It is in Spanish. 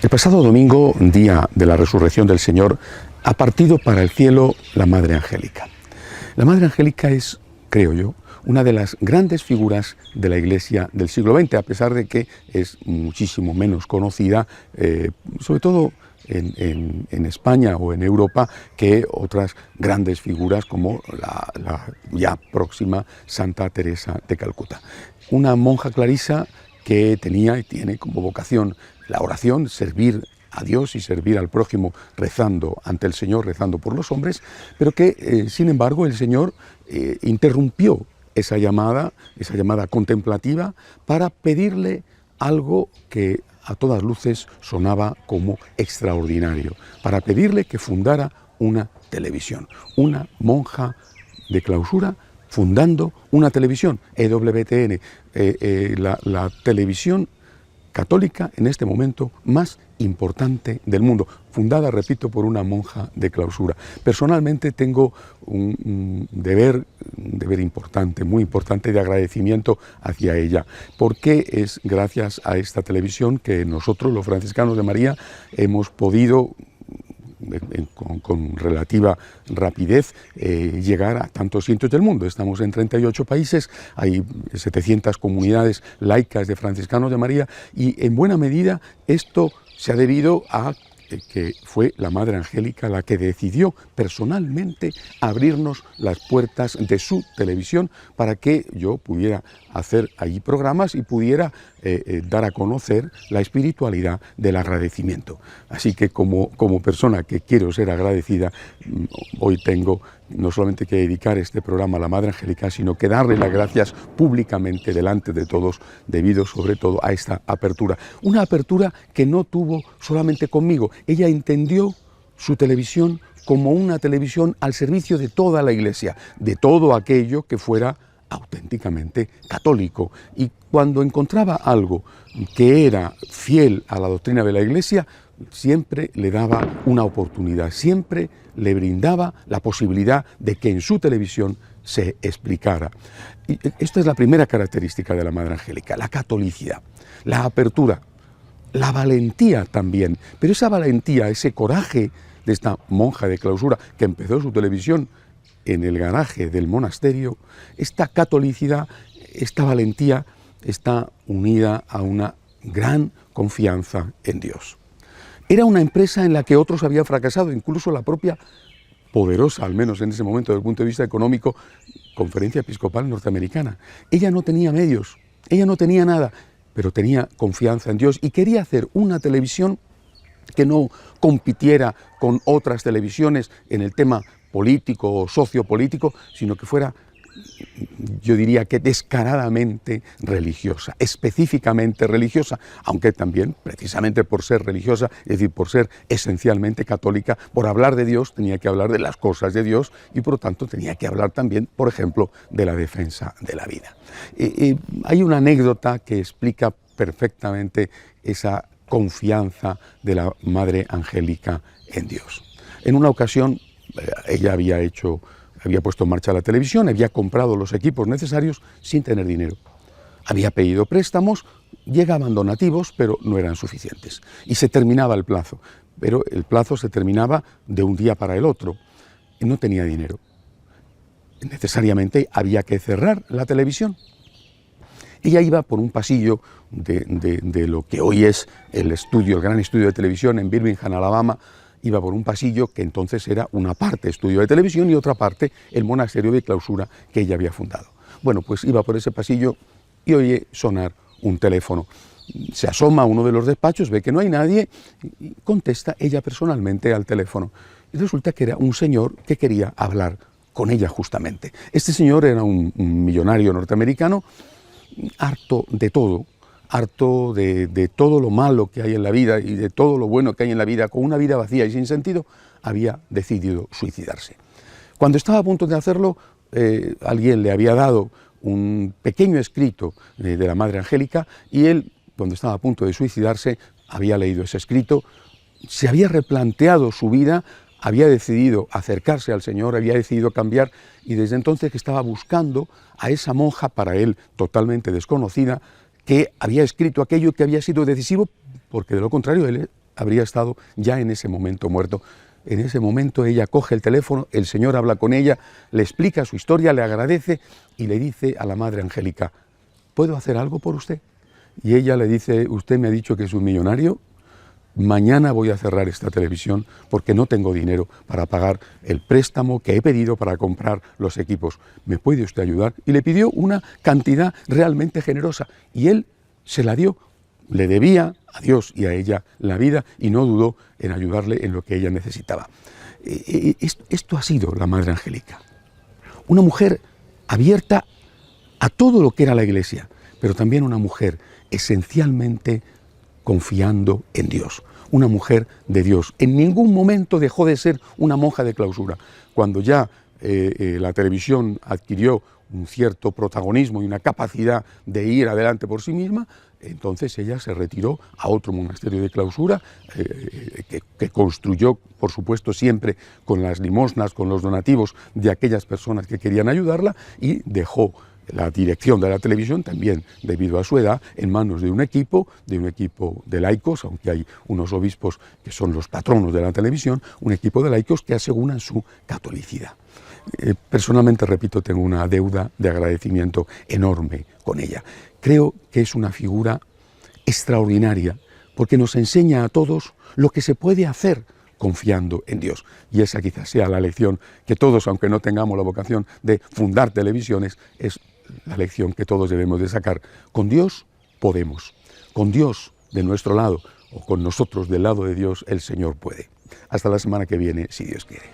El pasado domingo, día de la resurrección del Señor, ha partido para el cielo la Madre Angélica. La Madre Angélica es, creo yo, una de las grandes figuras de la Iglesia del siglo XX, a pesar de que es muchísimo menos conocida, sobre todo en España o en Europa, que otras grandes figuras como la ya próxima Santa Teresa de Calcuta. Una monja clarisa que tenía y tiene como vocación la oración, servir a Dios y servir al prójimo rezando ante el Señor, rezando por los hombres, pero que, sin embargo, el Señor interrumpió esa llamada contemplativa para pedirle algo que a todas luces sonaba como extraordinario, para pedirle que fundara una televisión, una monja de clausura fundando una televisión, EWTN, la televisión católica en este momento más importante del mundo, fundada, repito, por una monja de clausura. Personalmente tengo un deber importante, muy importante, de agradecimiento hacia ella, porque es gracias a esta televisión que nosotros, los franciscanos de María, hemos podido con relativa rapidez llegar a tantos sitios del mundo. Estamos en 38 países, hay 700 comunidades laicas de franciscanos de María, y en buena medida esto se ha debido a que fue la Madre Angélica la que decidió personalmente abrirnos las puertas de su televisión para que yo pudiera hacer allí programas y pudiera dar a conocer la espiritualidad del agradecimiento. Así que como persona que quiero ser agradecida, hoy tengo no solamente que dedicar este programa a la Madre Angélica, sino que darle las gracias públicamente delante de todos, debido sobre todo a esta apertura. Una apertura que no tuvo solamente conmigo. Ella entendió su televisión como una televisión al servicio de toda la Iglesia, de todo aquello que fuera auténticamente católico. Y cuando encontraba algo que era fiel a la doctrina de la Iglesia, siempre le daba una oportunidad, siempre le brindaba la posibilidad de que en su televisión se explicara. Y esta es la primera característica de la Madre Angélica, la catolicidad, la apertura, la valentía también. Pero esa valentía, ese coraje de esta monja de clausura que empezó su televisión en el garaje del monasterio, esta catolicidad, esta valentía está unida a una gran confianza en Dios. Era una empresa en la que otros habían fracasado, incluso la propia poderosa, al menos en ese momento desde el punto de vista económico, Conferencia Episcopal Norteamericana. Ella no tenía medios, ella no tenía nada, pero tenía confianza en Dios y quería hacer una televisión que no compitiera con otras televisiones en el tema político o sociopolítico, sino que fuera, yo diría que descaradamente religiosa, específicamente religiosa, aunque también, precisamente por ser religiosa, es decir, por ser esencialmente católica, por hablar de Dios tenía que hablar de las cosas de Dios y por lo tanto tenía que hablar también, por ejemplo, de la defensa de la vida. Hay una anécdota que explica perfectamente esa confianza de la Madre Angélica en Dios. En una ocasión, ella había puesto en marcha la televisión, había comprado los equipos necesarios sin tener dinero. Había pedido préstamos, llegaban donativos, pero no eran suficientes. Y se terminaba el plazo, pero el plazo se terminaba de un día para el otro. Y no tenía dinero. Necesariamente había que cerrar la televisión. Ella iba por un pasillo de lo que hoy es el gran estudio de televisión en Birmingham, Alabama. Iba por un pasillo que entonces era una parte estudio de televisión y otra parte el monasterio de clausura que ella había fundado. Bueno, pues iba por ese pasillo y oye sonar un teléfono. Se asoma a uno de los despachos, ve que no hay nadie y contesta ella personalmente al teléfono. Y resulta que era un señor que quería hablar con ella justamente. Este señor era un millonario norteamericano, harto de todo. Harto de todo lo malo que hay en la vida y de todo lo bueno que hay en la vida, con una vida vacía y sin sentido, había decidido suicidarse. Cuando estaba a punto de hacerlo, alguien le había dado un pequeño escrito de la Madre Angélica y él, cuando estaba a punto de suicidarse, había leído ese escrito, se había replanteado su vida, había decidido acercarse al Señor, había decidido cambiar y desde entonces que estaba buscando a esa monja, para él totalmente desconocida, que había escrito aquello que había sido decisivo, porque de lo contrario él habría estado ya en ese momento muerto. En ese momento ella coge el teléfono, el Señor habla con ella, le explica su historia, le agradece y le dice a la Madre Angélica: ¿puedo hacer algo por usted? Y ella le dice: usted me ha dicho que es un millonario, mañana voy a cerrar esta televisión porque no tengo dinero para pagar el préstamo que he pedido para comprar los equipos. ¿Me puede usted ayudar? Y le pidió una cantidad realmente generosa y él se la dio. Le debía a Dios y a ella la vida y no dudó en ayudarle en lo que ella necesitaba. Esto ha sido la Madre Angélica. Una mujer abierta a todo lo que era la Iglesia, pero también una mujer esencialmente confiando en Dios. Una mujer de Dios. En ningún momento dejó de ser una monja de clausura. Cuando ya la televisión adquirió un cierto protagonismo y una capacidad de ir adelante por sí misma, entonces ella se retiró a otro monasterio de clausura que construyó, por supuesto, siempre con las limosnas, con los donativos de aquellas personas que querían ayudarla, y dejó la dirección de la televisión, también debido a su edad, en manos de un equipo de laicos, aunque hay unos obispos que son los patronos de la televisión, un equipo de laicos que aseguran su catolicidad. Personalmente, repito, tengo una deuda de agradecimiento enorme con ella. Creo que es una figura extraordinaria porque nos enseña a todos lo que se puede hacer confiando en Dios. Y esa quizás sea la lección que todos, aunque no tengamos la vocación de fundar televisiones, es la lección que todos debemos de sacar. Con Dios podemos. Con Dios de nuestro lado o con nosotros del lado de Dios, el Señor puede. Hasta la semana que viene, si Dios quiere.